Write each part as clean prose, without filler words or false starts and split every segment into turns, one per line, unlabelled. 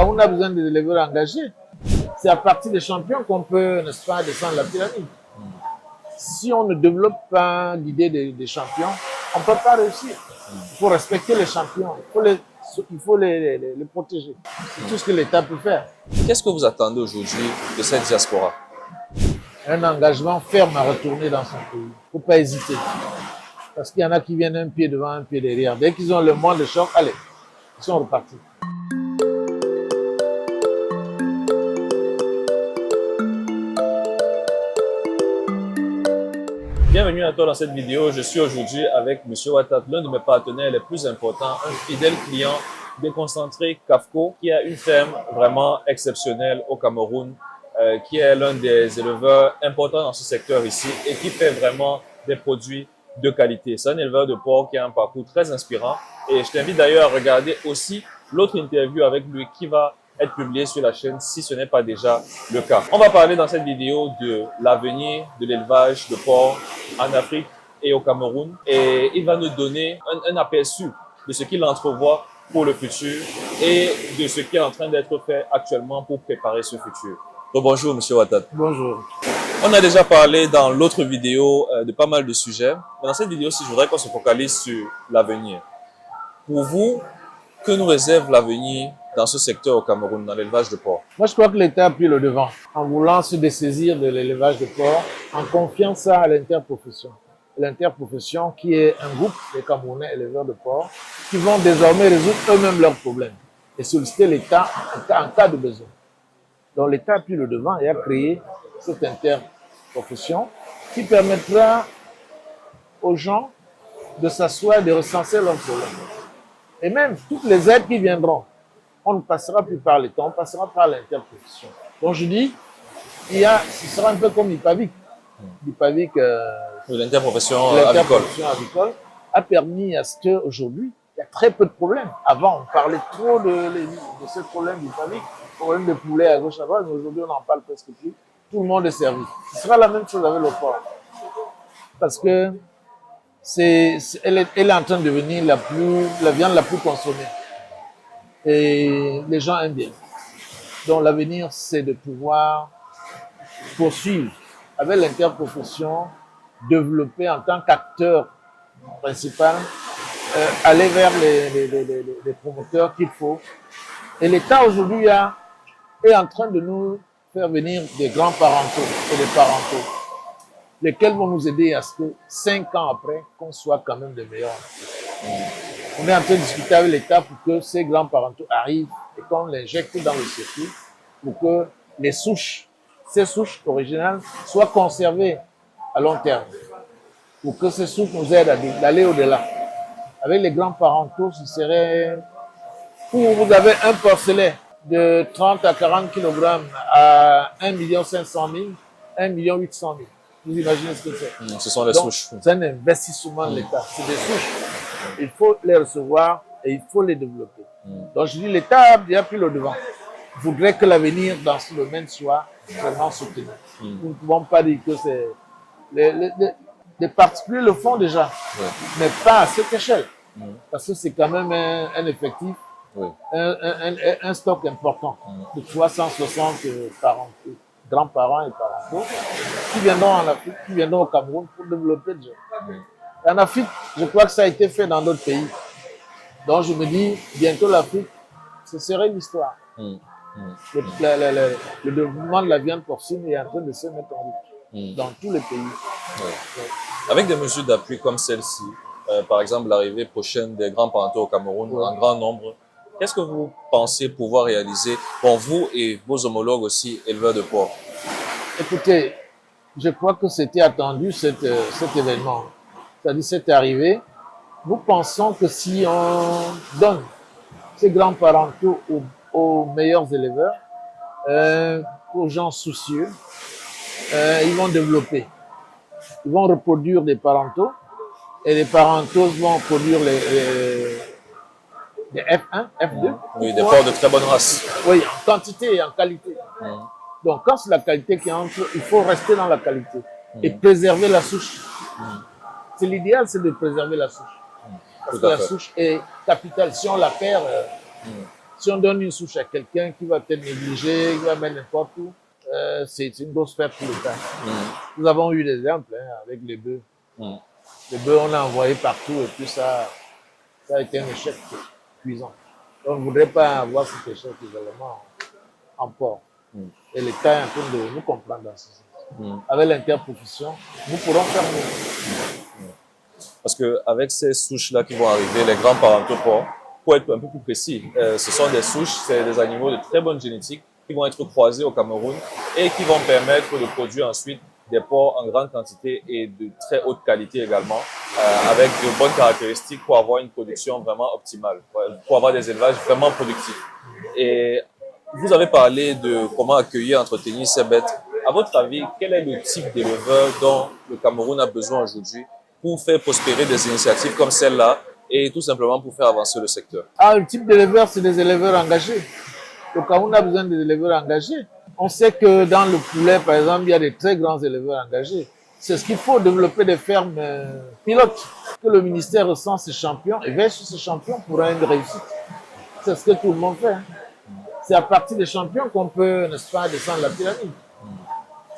Cameroun a besoin des éleveurs engagés. C'est à partir des champions qu'on peut, n'est-ce pas, descendre la pyramide. Si on ne développe pas l'idée des champions, on ne peut pas réussir. Il faut respecter les champions, il faut les protéger. C'est tout ce que l'État peut faire.
Qu'est-ce que vous attendez aujourd'hui de cette diaspora?
Un engagement ferme à retourner dans son pays. Il ne faut pas hésiter. Parce qu'il y en a qui viennent un pied devant, un pied derrière. Dès qu'ils ont le moins de choc, allez, ils sont repartis.
Bienvenue à toi dans cette vidéo. Je suis aujourd'hui avec M. Ouattara, l'un de mes partenaires les plus importants, un fidèle client déconcentré CAFCO, qui a une ferme vraiment exceptionnelle au Cameroun, qui est l'un des éleveurs importants dans ce secteur ici et qui fait vraiment des produits de qualité. C'est un éleveur de porc qui a un parcours très inspirant et je t'invite d'ailleurs à regarder aussi l'autre interview avec lui qui va être publié sur la chaîne si ce n'est pas déjà le cas. On va parler dans cette vidéo de l'avenir de l'élevage de porc en Afrique et au Cameroun et il va nous donner un aperçu de ce qu'il entrevoit pour le futur et de ce qui est en train d'être fait actuellement pour préparer ce futur. Donc, bonjour M. Ouattara.
Bonjour.
On a déjà parlé dans l'autre vidéo de pas mal de sujets, mais dans cette vidéo-ci, je voudrais qu'on se focalise sur l'avenir. Pour vous, que nous réserve l'avenir dans ce secteur au Cameroun, dans l'élevage de porc?
Moi, je crois que l'État a pris le devant en voulant se dessaisir de l'élevage de porc, en confiant ça à l'interprofession. L'interprofession qui est un groupe de Camerounais éleveurs de porc qui vont désormais résoudre eux-mêmes leurs problèmes et solliciter l'État en cas de besoin. Donc l'État a pris le devant et a créé cette interprofession qui permettra aux gens de s'asseoir et de recenser leurs problèmes. Et même toutes les aides qui viendront, on ne passera plus par l'État, on passera par l'interprofession. Donc je dis, ce sera un peu comme l'IPAVIC. L'IPAVIC,
l'interprofession
avicole a permis à ce qu'aujourd'hui, il y a très peu de problèmes. Avant, on parlait trop de ce problème d'IPAVIC, problème de poulet à gauche à droite, mais aujourd'hui, on n'en parle presque plus. Tout le monde est servi. Ce sera la même chose avec le porc. Parce que elle est en train de devenir la viande la plus consommée. Et les gens aiment bien. Donc l'avenir, c'est de pouvoir poursuivre avec l'interprofession, développer en tant qu'acteur principal, aller vers les promoteurs qu'il faut. Et l'État aujourd'hui est en train de nous faire venir des grands parentaux et des parentaux, lesquels vont nous aider à ce que 5 ans après, qu'on soit quand même des meilleurs. On est en train de discuter avec l'État pour que ces grands parentaux arrivent et qu'on l'injecte dans le circuit pour que ces souches originales soient conservées à long terme. Pour que ces souches nous aident à aller au-delà. Avec les grands parentaux, ce serait où vous avez un porcelet de 30 à 40 kg à 1 500 000, 1 800 000. Vous imaginez ce que c'est?
Ce sont les souches.
C'est un investissement de l'État. C'est des souches. Il faut les recevoir et il faut les développer. Donc je dis, l'État a bien pris le devant. Il faudrait que l'avenir dans ce domaine soit vraiment soutenu. Nous ne pouvons pas dire que c'est... Les particuliers le font déjà, mais pas à cette échelle. Parce que c'est quand même un effectif, un stock important de 360 grands-parents et parentaux qui viendront en Afrique, qui viendront au Cameroun pour développer le jeu. En Afrique, je crois que ça a été fait dans d'autres pays. Donc je me dis, bientôt l'Afrique, ce serait l'histoire. Le développement de la viande porcine est en train de se mettre en route dans tous les pays.
Avec des mesures d'appui comme celle-ci, par exemple l'arrivée prochaine des grands parentaux au Cameroun en grand nombre, qu'est-ce que vous pensez pouvoir réaliser, bon, vous et vos homologues aussi, éleveurs de porc?
Écoutez, je crois que c'était attendu cet événement. C'est-à-dire cette arrivée. Nous pensons que si on donne ces grands parentaux aux meilleurs éleveurs, aux gens soucieux, ils vont développer. Ils vont reproduire des parentaux et les parentaux vont produire des F1, F2.
Oui, des porcs de très bonne race.
Oui, en quantité et en qualité. Donc, quand c'est la qualité qui entre, il faut rester dans la qualité et préserver la souche. C'est l'idéal, c'est de préserver la souche. Parce que la souche est capitale. Si on la perd, Si on donne une souche à quelqu'un qui va peut-être négliger, qui va mettre n'importe où, c'est une grosse perte pour l'État. Nous avons eu des exemples avec les bœufs. Les bœufs, on a envoyé partout et puis ça a été un échec cuisant. Donc, on ne voudrait pas avoir cet échec également en port. Et l'État est en train de nous comprendre dans ce sens. Avec l'interprofession, nous pourrons faire mieux.
Parce qu'avec ces souches-là qui vont arriver, les grands parentopodes, pour être un peu plus précis, ce sont des souches, c'est des animaux de très bonne génétique qui vont être croisés au Cameroun et qui vont permettre de produire ensuite des porcs en grande quantité et de très haute qualité également, avec de bonnes caractéristiques pour avoir une production vraiment optimale, pour avoir des élevages vraiment productifs. Et vous avez parlé de comment accueillir, entretenir ces bêtes. À votre avis, quel est le type d'éleveur dont le Cameroun a besoin aujourd'hui pour faire prospérer des initiatives comme celle-là et tout simplement pour faire avancer le secteur?
Le type d'éleveur, c'est des éleveurs engagés. Le Cameroun a besoin des éleveurs engagés. On sait que dans le poulet, par exemple, il y a des très grands éleveurs engagés. C'est ce qu'il faut, développer des fermes pilotes, que le ministère recense ses champions et veille sur ces champions pour une réussite. C'est ce que tout le monde fait. C'est à partir des champions qu'on peut, n'est-ce pas, descendre la pyramide.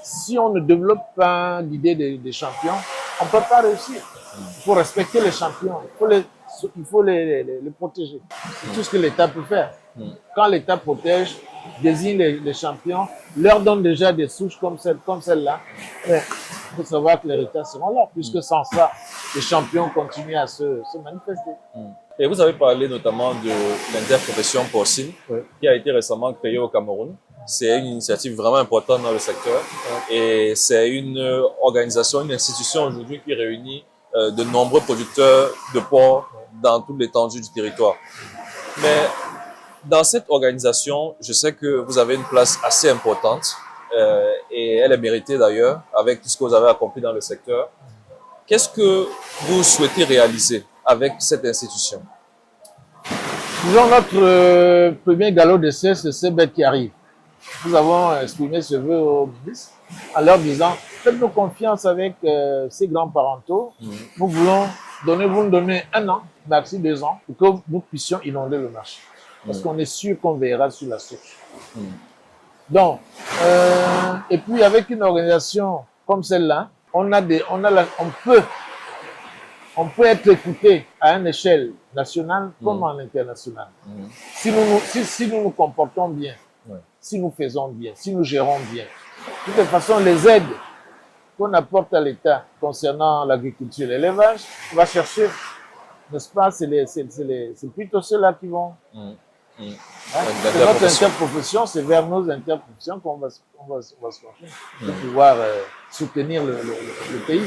Si on ne développe pas l'idée des champions, on ne peut pas réussir. Il faut respecter les champions, il faut les protéger. C'est tout ce que l'État peut faire. Quand l'État protège, désigne les champions, leur donne déjà des souches comme celle-là, il faut savoir que les résultats seront là, puisque sans ça, les champions continuent à se manifester.
Et vous avez parlé notamment de l'interprofession porcine, qui a été récemment créée au Cameroun. C'est une initiative vraiment importante dans le secteur et c'est une organisation, une institution aujourd'hui qui réunit de nombreux producteurs de porc dans toute l'étendue du territoire. Mais dans cette organisation, je sais que vous avez une place assez importante et elle est méritée d'ailleurs avec tout ce que vous avez accompli dans le secteur. Qu'est-ce que vous souhaitez réaliser avec cette institution?
Disons, notre premier galop d'essai, c'est ces bêtes qui arrivent. Nous avons exprimé ce vœu au ministre en leur disant, faites-nous confiance avec ces grands parentaux. Nous voulons vous nous donner 1 an, maxi 2 ans, pour que nous puissions inonder le marché. Parce qu'on est sûr qu'on veillera sur la source. Donc, et puis avec une organisation comme celle-là, on peut être écouté à une échelle nationale comme en internationale. Si nous nous comportons bien, si nous faisons bien, si nous gérons bien. De toute façon, les aides qu'on apporte à l'État concernant l'agriculture et l'élevage, on va chercher, n'est-ce pas, c'est plutôt ceux-là qui vont. C'est notre interprofession, c'est vers nos interprofessions qu'on va se pencher pour pouvoir soutenir le pays.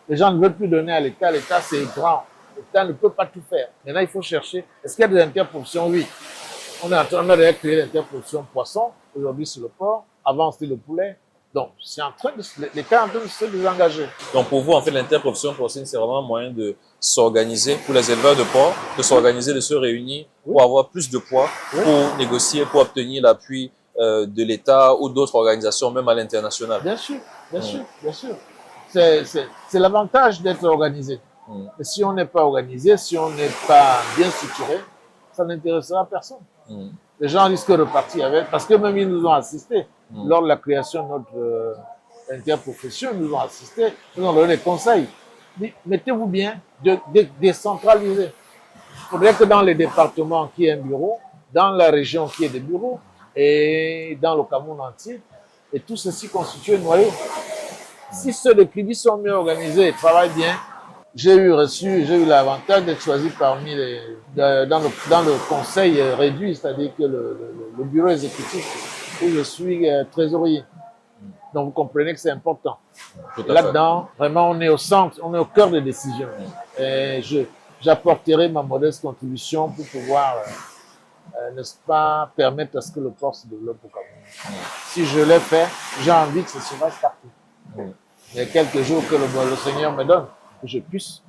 Les gens ne veulent plus donner à l'État. L'État, c'est grand. L'État ne peut pas tout faire. Maintenant, il faut chercher. Est-ce qu'il y a des interprofessions? Oui. On a déjà créé l'interprofession poisson. Aujourd'hui, c'est le porc. Avant, c'était le poulet. Donc, l'État est en train de se désengager.
Donc, pour vous, en fait, l'interprofession porcine, c'est vraiment un moyen de s'organiser pour les éleveurs de porc, de s'organiser, de se réunir pour avoir plus de poids, pour négocier, pour obtenir l'appui de l'État ou d'autres organisations, même à l'international.
Bien sûr, bien sûr, bien sûr. C'est l'avantage d'être organisé. Mais si on n'est pas organisé, si on n'est pas bien structuré, ça n'intéressera personne. Les gens risquent de repartir avec, parce que même ils nous ont assistés. Lors de la création de notre interprofession, ils nous ont assistés, ils nous ont donné des conseils. Mettez-vous bien, décentraliser. Il faudrait que dans les départements qui ait un bureau, dans la région qui ait des bureaux, et dans le Cameroun entier, et tout ceci constitue un noyau. Si ceux de Kribi sont mieux organisés et travaillent bien, j'ai eu l'avantage d'être choisi parmi dans le conseil réduit, c'est-à-dire que le bureau exécutif où je suis trésorier. Donc vous comprenez que c'est important. Là-dedans, vraiment, on est au centre, on est au cœur des décisions. Et j'apporterai ma modeste contribution pour pouvoir, n'est-ce pas, permettre à ce que le porc se développe au Cameroun. Si je l'ai fait, j'ai envie que ça se fasse partout. Il y a quelques jours que le Seigneur me donne, que je puisse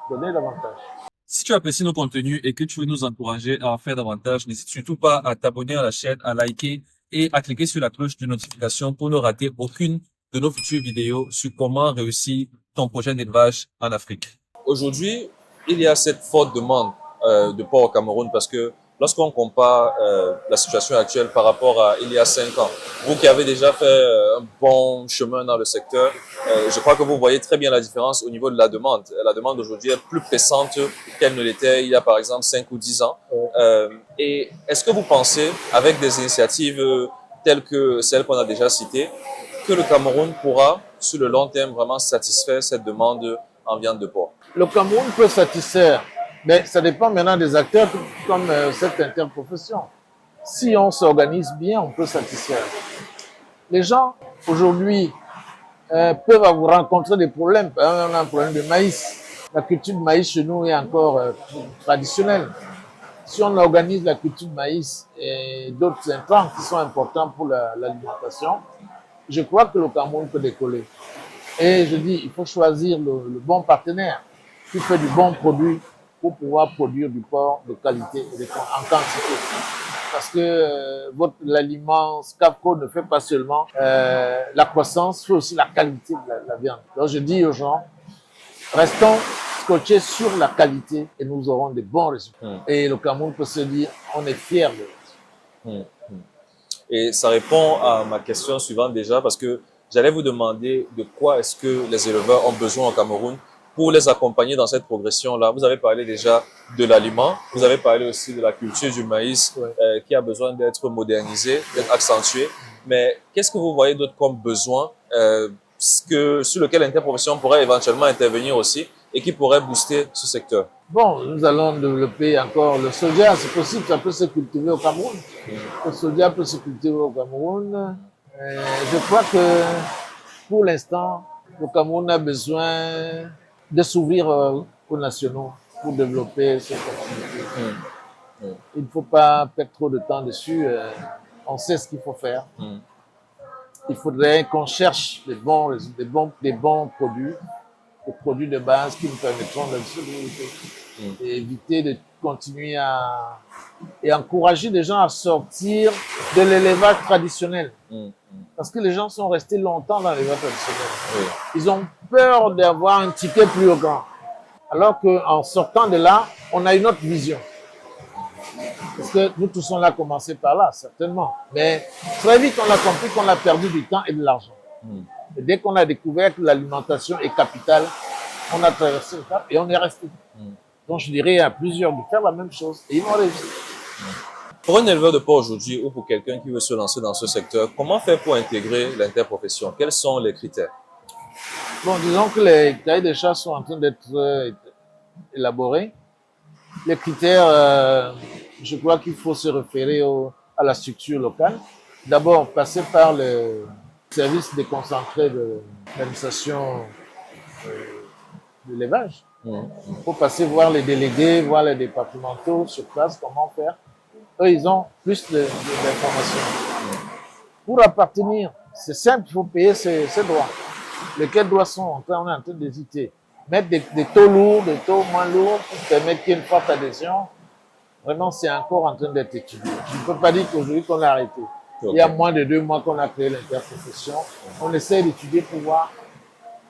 donner davantage.
Si tu apprécies nos contenus et que tu veux nous encourager à en faire davantage, n'hésite surtout pas à t'abonner à la chaîne, à liker et à cliquer sur la cloche de notification pour ne rater aucune de nos futures vidéos sur comment réussir ton projet d'élevage en Afrique. Aujourd'hui, il y a cette forte demande de porc au Cameroun parce que lorsqu'on compare la situation actuelle par rapport à il y a 5 ans, vous qui avez déjà fait un bon chemin dans le secteur, je crois que vous voyez très bien la différence au niveau de la demande. La demande aujourd'hui est plus pressante qu'elle ne l'était il y a par exemple 5 ou 10 ans. Et est-ce que vous pensez, avec des initiatives telles que celles qu'on a déjà citées, que le Cameroun pourra, sur le long terme, vraiment satisfaire cette demande en viande de porc?
Le Cameroun peut satisfaire, mais ça dépend maintenant des acteurs comme cette interprofession. Si on s'organise bien, on peut satisfaire. Les gens, aujourd'hui, peuvent avoir rencontré des problèmes. Par exemple, on a un problème de maïs. La culture de maïs chez nous est encore traditionnelle. Si on organise la culture de maïs et d'autres intrants qui sont importants pour l'alimentation, je crois que le Cameroun peut décoller. Et je dis, il faut choisir le bon partenaire qui fait du bon produit pour pouvoir produire du porc de qualité et en quantité. Parce que l'aliment Cafco ne fait pas seulement la croissance, fait aussi la qualité de la viande. Donc je dis aux gens, restons scotchés sur la qualité et nous aurons de bons résultats. Et le Cameroun peut se dire, on est fiers de ça.
Et ça répond à ma question suivante déjà, parce que j'allais vous demander de quoi est-ce que les éleveurs ont besoin au Cameroun pour les accompagner dans cette progression-là. Vous avez parlé déjà de l'aliment, vous avez parlé aussi de la culture du maïs qui a besoin d'être modernisée, d'être accentuée. Mais qu'est-ce que vous voyez d'autre comme besoin sur lequel l'interprofession pourrait éventuellement intervenir aussi et qui pourrait booster ce secteur?
Bon, nous allons développer encore le soja, c'est possible, ça peut se cultiver au Cameroun. Le soja peut se cultiver au Cameroun. Je crois que pour l'instant, le Cameroun a besoin de s'ouvrir aux nationaux pour développer cette activité. Il ne faut pas perdre trop de temps dessus. On sait ce qu'il faut faire. Il faudrait qu'on cherche des bons produits, des produits de base qui nous permettront de se développer. Et éviter de continuer et encourager les gens à sortir de l'élevage traditionnel. Parce que les gens sont restés longtemps dans l'élevage traditionnel. Ils ont peur d'avoir un ticket plus grand. Alors qu'en sortant de là, on a une autre vision. Parce que nous tous on l'a commencé par là, certainement. Mais très vite, on a compris qu'on a perdu du temps et de l'argent. Et dès qu'on a découvert que l'alimentation est capitale, on a traversé le cap et on est resté. Donc je dirais à plusieurs de faire la même chose et ils vont réussir.
Pour un éleveur de porc aujourd'hui ou pour quelqu'un qui veut se lancer dans ce secteur, comment faire pour intégrer l'interprofession? Quels sont les critères?
Bon, disons que les cahiers des charges sont en train d'être élaborés. Les critères, je crois qu'il faut se référer à la structure locale. D'abord, passer par le service déconcentré de l'administration de l'élevage. Il faut passer voir les délégués, voir les départementaux sur place, comment faire. Eux, ils ont plus d'informations. Pour appartenir, c'est simple, il faut payer ses droits. Lesquels droits sont on est en train d'hésiter. Mettre des taux lourds, des taux moins lourds pour permettre qu'il y ait une forte adhésion. Vraiment, c'est encore en train d'être étudié. Je ne peux pas dire qu'aujourd'hui qu'on a arrêté. Il y a moins de 2 mois qu'on a créé l'interprofession. On essaie d'étudier pour voir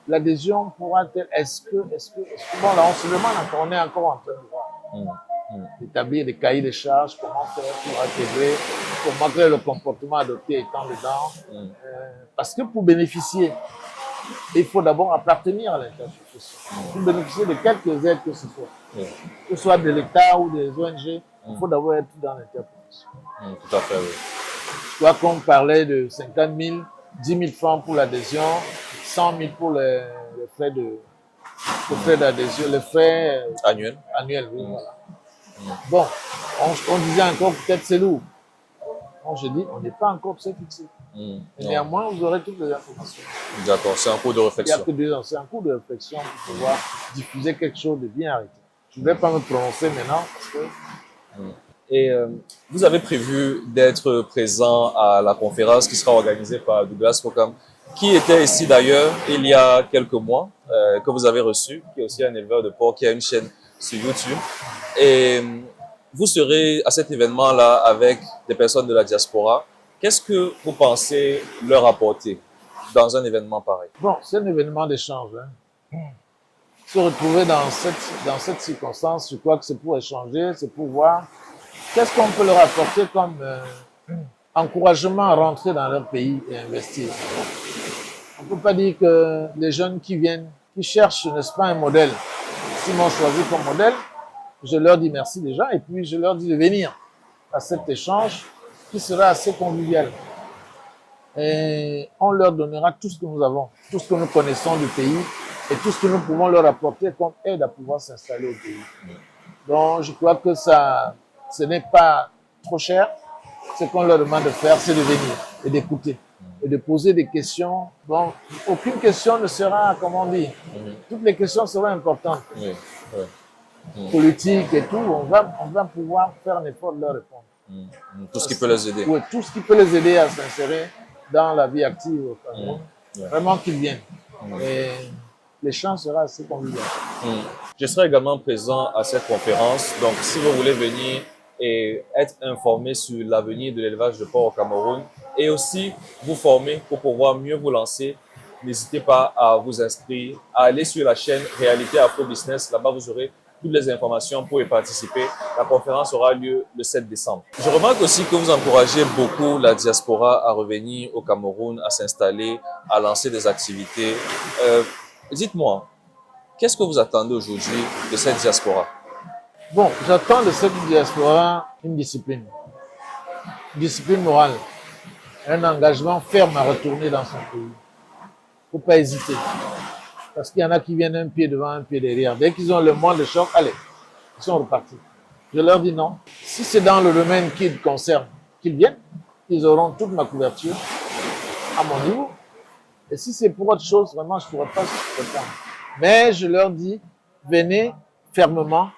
l'adhésion pourra-t-elle, bon là on se demande encore, on est encore en train de voir. Établir des cahiers de charges, comment faire pour intégrer, comment créer le comportement adopté étant dedans. Parce que pour bénéficier, il faut d'abord appartenir à l'interprofession. Pour bénéficier de quelques aides que ce soit de l'État ou des ONG, il faut d'abord être dans l'interprofession.
Tout à fait, oui.
Je crois qu'on parlait de 50 000, 10 000 francs pour l'adhésion, 100 000 pour les frais d'adhésion, les frais
annuels.
Oui, voilà. Bon, on disait encore peut-être c'est lourd. Donc je dis, on n'est pas encore très fixé. Et néanmoins, vous aurez toutes les informations.
D'accord, c'est un cours de réflexion.
Il y a que 2 ans, c'est un cours de réflexion pour pouvoir diffuser quelque chose de bien arrêté. Je ne vais pas me prononcer maintenant parce que...
Et vous avez prévu d'être présent à la conférence qui sera organisée par Douglas Fokam, qui était ici d'ailleurs il y a quelques mois, que vous avez reçu, qui est aussi un éleveur de porc, qui a une chaîne sur YouTube. Et vous serez à cet événement-là avec des personnes de la diaspora. Qu'est-ce que vous pensez leur apporter dans un événement pareil?
Bon, c'est un événement d'échange. Se retrouver dans cette circonstance, je crois que c'est pour échanger, c'est pour voir qu'est-ce qu'on peut leur apporter comme encouragement à rentrer dans leur pays et investir? On ne peut pas dire que les jeunes qui viennent, qui cherchent, n'est-ce pas, un modèle, s'ils m'ont choisi comme modèle, je leur dis merci déjà et puis je leur dis de venir à cet échange qui sera assez convivial. Et on leur donnera tout ce que nous avons, tout ce que nous connaissons du pays et tout ce que nous pouvons leur apporter comme aide à pouvoir s'installer au pays. Donc, je crois que ça, ce n'est pas trop cher. Ce qu'on leur demande de faire, c'est de venir et d'écouter et de poser des questions. Bon, aucune question ne sera, comment on dit, toutes les questions seront importantes.
Oui, oui.
Politique et tout, on va pouvoir faire un effort de leur répondre.
Tout ce qui peut les aider.
Oui, tout ce qui peut les aider à s'insérer dans la vie active au Cameroun. Vraiment qu'ils viennent. Et l'échange sera assez convivial.
Je serai également présent à cette conférence. Donc, si vous voulez venir et être informé sur l'avenir de l'élevage de porc au Cameroun et aussi vous former pour pouvoir mieux vous lancer, n'hésitez pas à vous inscrire, à aller sur la chaîne Réalité Afro Business. Là-bas, vous aurez toutes les informations pour y participer. La conférence aura lieu le 7 décembre. Je remarque aussi que vous encouragez beaucoup la diaspora à revenir au Cameroun, à s'installer, à lancer des activités. Dites-moi, qu'est-ce que vous attendez aujourd'hui de cette diaspora?
Bon, j'attends de cette diaspora une discipline morale, un engagement ferme à retourner dans son pays. Il ne faut pas hésiter. Parce qu'il y en a qui viennent un pied devant, un pied derrière. Dès qu'ils ont le moindre choc, allez, ils sont repartis. Je leur dis non. Si c'est dans le domaine qui les concerne, qu'ils viennent, ils auront toute ma couverture à mon niveau. Et si c'est pour autre chose, vraiment, je ne pourrais pas répondre. Mais je leur dis, venez fermement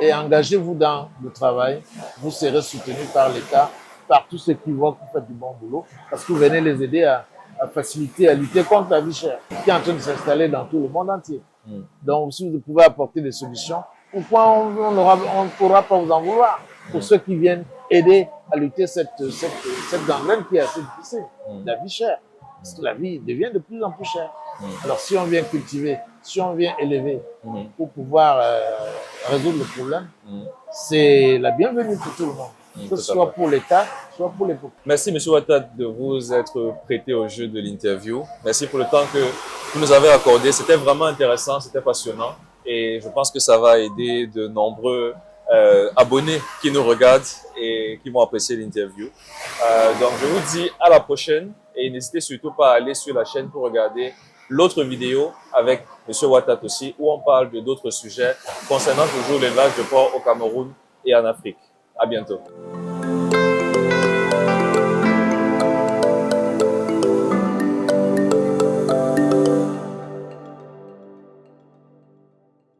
et engagez-vous dans le travail. Vous serez soutenus par l'État, par tous ceux qui voient que vous faites du bon boulot, parce que vous venez les aider à faciliter, à lutter contre la vie chère, qui est en train de s'installer dans tout le monde entier. Donc, si vous pouvez apporter des solutions, pourquoi on ne pourra pas vous en vouloir pour ceux qui viennent aider à lutter cette gangrène qui est assez difficile, la vie chère. Parce que la vie devient de plus en plus chère. Alors, si on vient cultiver, si on vient élever pour pouvoir résoudre le problème, c'est la bienvenue pour tout le monde. Que ce soit pour l'État, soit pour les populations.
Merci, M. Ouattara, de vous être prêté au jeu de l'interview. Merci pour le temps que vous nous avez accordé. C'était vraiment intéressant, c'était passionnant. Et je pense que ça va aider de nombreux abonnés qui nous regardent et qui vont apprécier l'interview. Donc, je vous dis à la prochaine. Et n'hésitez surtout pas à aller sur la chaîne pour regarder l'autre vidéo avec M. Ouattara aussi, où on parle de d'autres sujets concernant toujours l'élevage de porc au Cameroun et en Afrique. À bientôt.